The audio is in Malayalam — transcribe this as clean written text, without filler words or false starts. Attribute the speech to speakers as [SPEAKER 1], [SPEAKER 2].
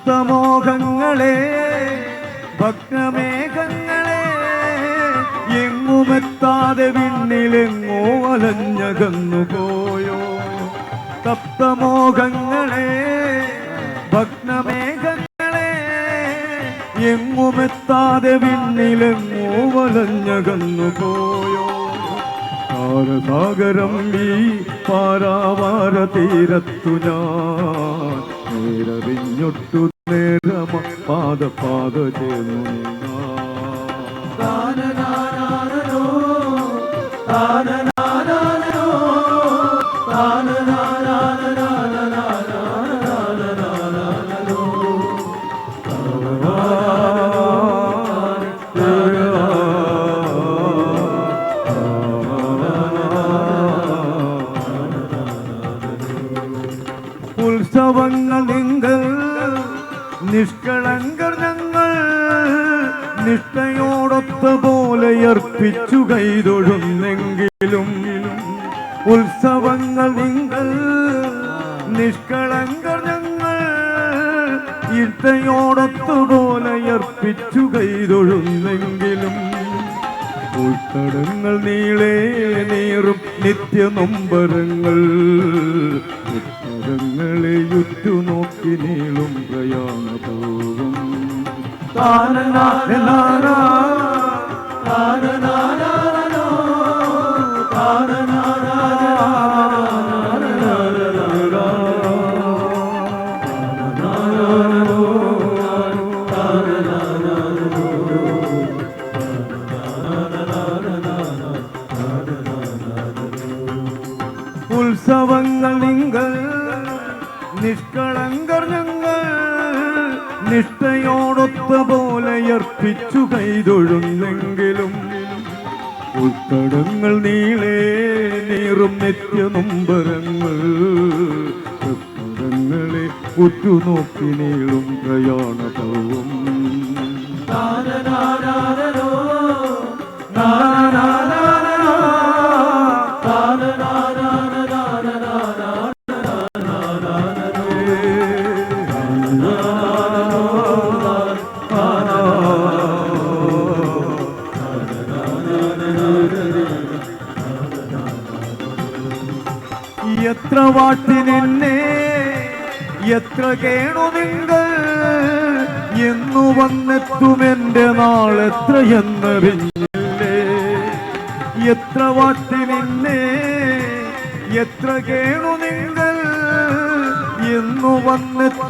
[SPEAKER 1] തപ്തമോഹങ്ങളെ ഭഗ്നമേഘങ്ങളെ എങ്ങുമെത്താതെ വിണ്ണിലെങ്ങോ അലഞ്ഞകന്നുപോയോ. തപ്തമോഹങ്ങളെ ഭഗ്നമേഘങ്ങളെ എങ്ങുമെത്താതെ വിണ്ണിലെങ്ങോ അലഞ്ഞകന്നുപോയോ. താരസാഗരം ഈ പാരാവാര തീരത്തു ഞാൻ നേരറിഞ്ഞൊട്ടു നേരമ പാദ ചേർന്നു. ഉത്സവങ്ങൾ നിങ്ങൾ നിഷ്കളങ്കർ ഞങ്ങൾ നിഷ്ഠയോടൊത്ത പോലെ അർപ്പിച്ചു കൈതൊഴുന്നെങ്കിലും. ഉത്സവങ്ങൾ നിങ്ങൾ നിഷ്കളങ്കർ ഞങ്ങൾ ഇഷ്ടയോടൊത്ത പോലെ അർപ്പിച്ചു കൈതൊഴുന്നെങ്കിലും. ഉൾത്തടങ്ങൾ നീളേ നീറും നിത്യനൊമ്പരങ്ങൾ ഉത്തരങ്ങളെ യുറ്റുനോക്കി നീളും പ്രയാണപൂർവം. ഉത്സവങ്ങൾ നിങ്ങൾ നിഷ്കളങ്കർ ഞങ്ങൾ നിഷ്ഠയോടൊത്ത പോലെ അർപ്പിച്ചു കൈതൊഴുന്നെങ്കിലും. ഉൾത്തടങ്ങൾ നീളേ നീറും നിത്യനൊമ്പരങ്ങൾ ഉത്തരങ്ങളെ ഉറ്റുനോക്കി നീളും പ്രയാണപർവം. എത്ര വാട്ടി നിന്നെ എത്ര കേണു നിങ്ങൾ എന്നു വന്നെത്തുമെന്റെ നാളെത്രയെന്നറിഞ്ഞില്ലേ. എത്ര വാട്ടി നിന്നെ എത്ര കേണു നിങ്ങൾ എന്നു വന്നെത്തും